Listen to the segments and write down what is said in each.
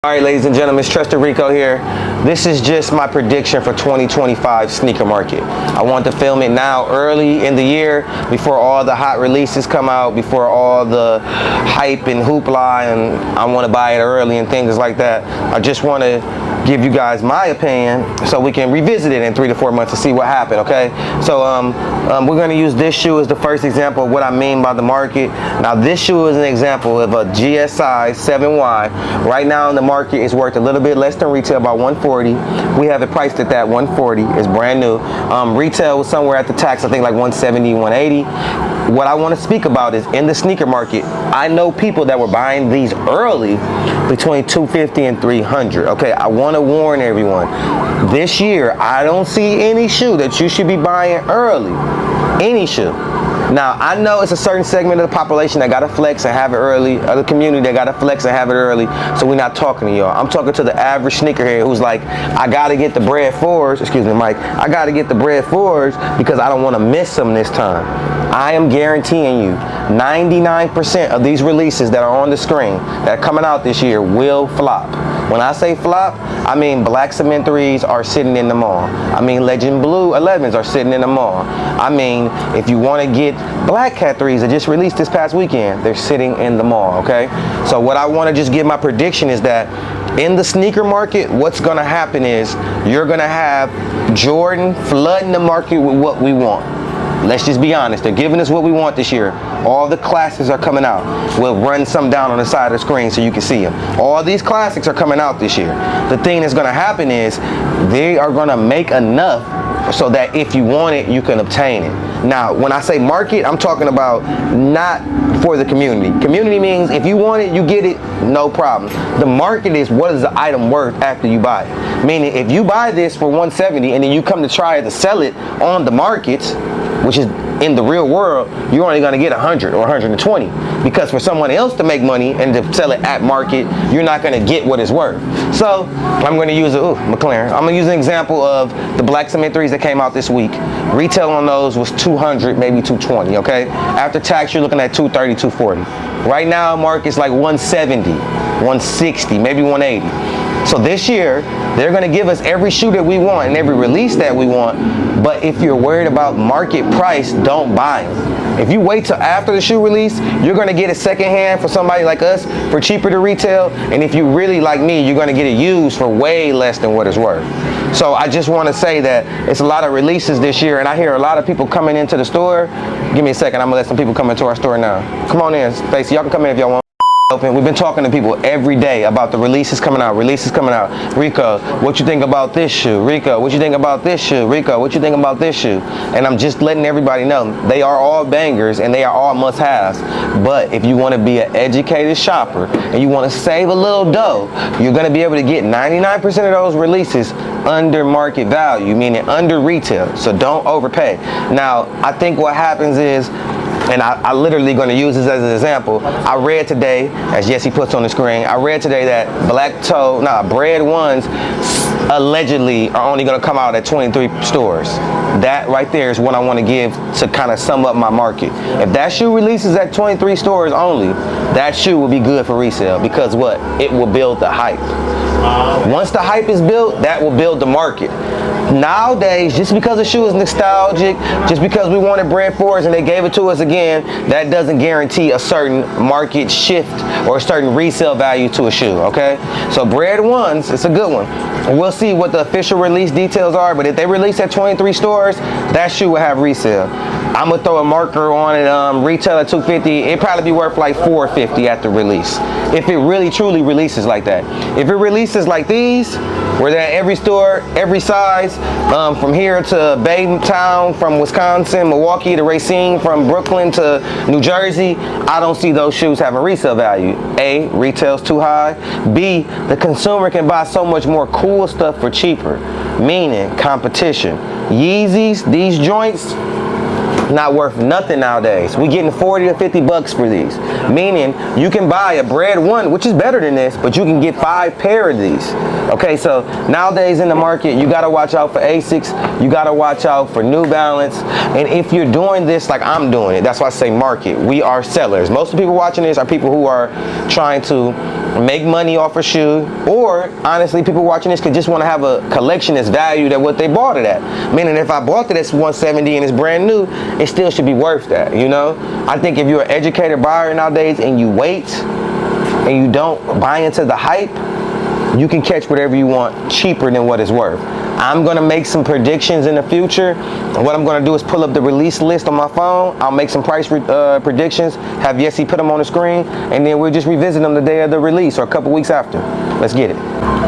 All right, ladies and gentlemen, it's Trusted Rico here. This is just my prediction for 2025 sneaker market. I want to film it now early in the year before all the hot releases come out, before all the hype and hoopla, and I want to buy it early and things like that. I just want to give you guys my opinion so we can revisit it in 3 to 4 months to see what happened, okay? So we're going to use this shoe as the first example of what I mean by the market. Now this shoe is an example of a GSI 7Y. Right now in the market is worth a little bit less than retail, about 140. We have it priced at that 140. It's brand new. Retail was somewhere at the tax, I think like 170, 180. What I want to speak about is in the sneaker market, I know people that were buying these early between 250 and 300. Okay, I want to warn everyone. This year, I don't see any shoe that you should be buying early. Any shoe. Now, I know it's a certain segment of the population that got to flex and have it early, or the community that got to flex and have it early, so we're not talking to y'all. I'm talking to the average sneakerhead who's like, I got to get the bread fours, excuse me, Mike, I got to get the bread fours because I don't want to miss them this time. I am guaranteeing you 99% of these releases that are on the screen that are coming out this year will flop. When I say flop, I mean black cement 3s are sitting in the mall. I mean legend blue 11s are sitting in the mall. I mean, if you want to get black cat 3s that just released this past weekend, they're sitting in the mall, okay? So what I want to just give my prediction is that in the sneaker market, what's going to happen is you're going to have Jordan flooding the market with what we want. Let's just be honest, they're giving us what we want this year. All the classics are coming out. We'll run some down on the side of the screen so you can see them. All these classics are coming out this year. The thing that's gonna happen is they are gonna make enough so that if you want it, you can obtain it. Now, when I say market, I'm talking about not for the community. Community means if you want it, you get it, no problem. The market is what is the item worth after you buy it. Meaning, if you buy this for 170 and then you come to try to sell it on the markets, which is in the real world, you're only going to get 100 or 120 because for someone else to make money and to sell it at market, you're not going to get what it's worth. So I'm going to use McLaren. I'm going to use an example of the black cement 3s that came out this week. Retail on those was 200, maybe 220, okay? After tax, you're looking at 230, 240. Right now, market's like 170, 160, maybe 180. So this year, they're going to give us every shoe that we want and every release that we want. But if you're worried about market price, don't buy them. If you wait till after the shoe release, you're going to get it secondhand for somebody like us for cheaper to retail. And if you really like me, you're going to get it used for way less than what it's worth. So I just want to say that it's a lot of releases this year. And I hear a lot of people coming into the store. Give me a second. I'm going to let some people come into our store now. Come on in, Stacey. Y'all can come in if y'all want. We've been talking to people every day about the releases coming out, Rico, what you think about this shoe? Rico, what you think about this shoe? Rico, what you think about this shoe? And I'm just letting everybody know they are all bangers and they are all must-haves. But if you want to be an educated shopper and you want to save a little dough, you're going to be able to get 99% of those releases under market value, meaning under retail. So don't overpay. Now, I think what happens is, and I literally going to use this as an example. I read today, as Jesse puts on the screen, I read today that bread ones allegedly are only going to come out at 23 stores. That right there is what I want to give to kind of sum up my market. If that shoe releases at 23 stores only, that shoe will be good for resale because what? It will build the hype. Once the hype is built, that will build the market. Nowadays, just because a shoe is nostalgic, just because we wanted bread fours and they gave it to us again, that doesn't guarantee a certain market shift or a certain resale value to a shoe, okay? So bread ones, it's a good one. We'll see what the official release details are, but if they release at 23 stores, that shoe will have resale. I'm gonna throw a marker on it, retail at 250, it'd probably be worth like 450 at the release. If it really truly releases like that. If it releases like these, where they're at every store, every size, from here to Baytown, from Wisconsin, Milwaukee to Racine, from Brooklyn to New Jersey, I don't see those shoes having resale value. A, retail's too high. B, the consumer can buy so much more cool stuff for cheaper, meaning competition. Yeezys, these joints, not worth nothing nowadays. We getting 40 to 50 bucks for these, meaning you can buy a bread one, which is better than this, but you can get 5 pair of these. Okay, so nowadays in the market, you gotta watch out for Asics, you gotta watch out for New Balance, and if you're doing this like I'm doing it, that's why I say market. We are sellers. Most of the people watching this are people who are trying to make money off a shoe, or honestly, people watching this could just want to have a collection that's valued at what they bought it at. Meaning, if I bought it at 170 and it's brand new, it still should be worth that, you know? I think if you're an educated buyer nowadays and you wait and you don't buy into the hype, you can catch whatever you want cheaper than what it's worth. I'm gonna make some predictions in the future. And what I'm gonna do is pull up the release list on my phone. I'll make some price predictions, have Yessie put them on the screen, and then we'll just revisit them the day of the release or a couple weeks after. Let's get it.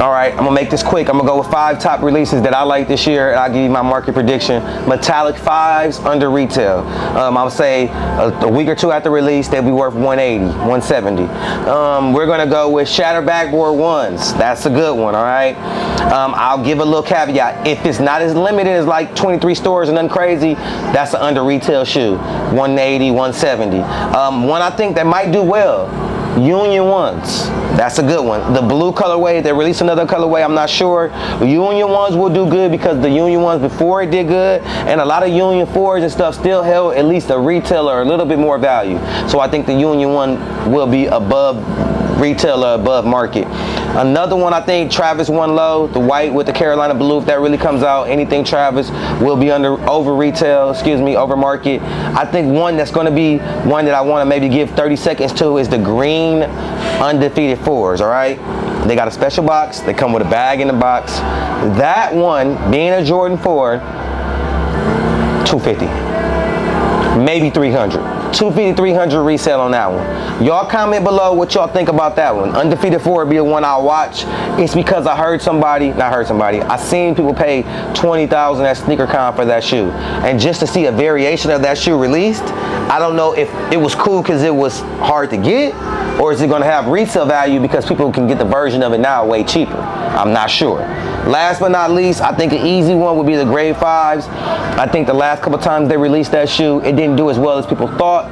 All right, I'm gonna make this quick. I'm gonna go with 5 top releases that I like this year, and I'll give you my market prediction. Metallic 5s under retail. I'll say a week or 2 after release, they'll be worth 180, 170. We're gonna go with shatter backboard 1s. That's a good one, all right? I'll give a little caveat. If it's not as limited as like 23 stores and nothing crazy, that's an under retail shoe, 180, 170. One I think that might do well, Union 1s. That's a good one. The blue colorway, they released another colorway, I'm not sure. Union 1s will do good because the Union 1s before it did good, and a lot of Union 4s and stuff still held at least a retail or a little bit more value. So I think the Union 1 will be above retail or above market. Another one, I think Travis 1 low, the white with the Carolina blue, if that really comes out, anything Travis will be over market. I think one that's going to be one that I want to maybe give 30 seconds to is the green undefeated 4s, all right? They got a special box. They come with a bag in the box. That one, being a Jordan 4, 250, maybe 300. 250, 300 resale on that one. Y'all comment below what y'all think about that one. Undefeated 4 would be the one I'll watch. It's because I seen people pay $20,000 at SneakerCon for that shoe. And just to see a variation of that shoe released, I don't know if it was cool because it was hard to get, or is it gonna have resale value because people can get the version of it now way cheaper? I'm not sure. Last but not least, I think an easy one would be the grade 5s. I think the last couple times they released that shoe, it didn't do as well as people thought.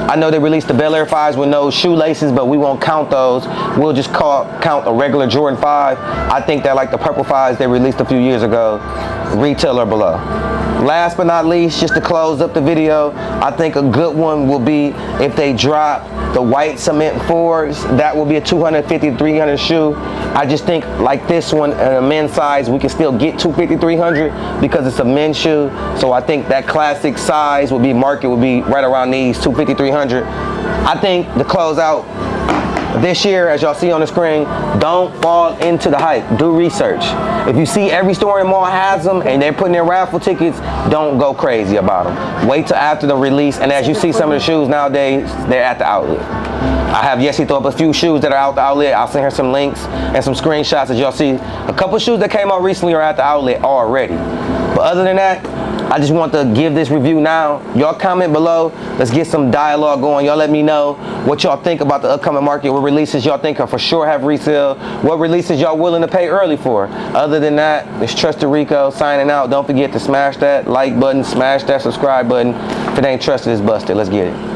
I know they released the Bel Air 5s with no shoelaces, but we won't count those. We'll just count a regular Jordan 5. I think that like the purple 5s they released a few years ago, retail or below. Last but not least, just to close up the video, I think a good one will be if they drop the white cement 4s. That will be a 250 to 300 shoe. I just think like this one in a men's size, we can still get 250, 300 because it's a men's shoe. So I think that classic size would be market would be right around these 250, 300. I think the closeout this year, as y'all see on the screen, don't fall into the hype. Do research. If you see every store in the mall has them and they're putting their raffle tickets, don't go crazy about them. Wait till after the release, and as you see some of the shoes nowadays, they're at the outlet. I have Yessie throw up a few shoes that are out the outlet. I'll send her some links and some screenshots. As y'all see, a couple shoes that came out recently are at the outlet already. But other than that, I just want to give this review now. Y'all comment below. Let's get some dialogue going. Y'all let me know what y'all think about the upcoming market. What releases y'all think are for sure have resale. What releases y'all willing to pay early for. Other than that, it's Trusted Rico signing out. Don't forget to smash that like button, smash that subscribe button. If it ain't trusted, it's busted. Let's get it.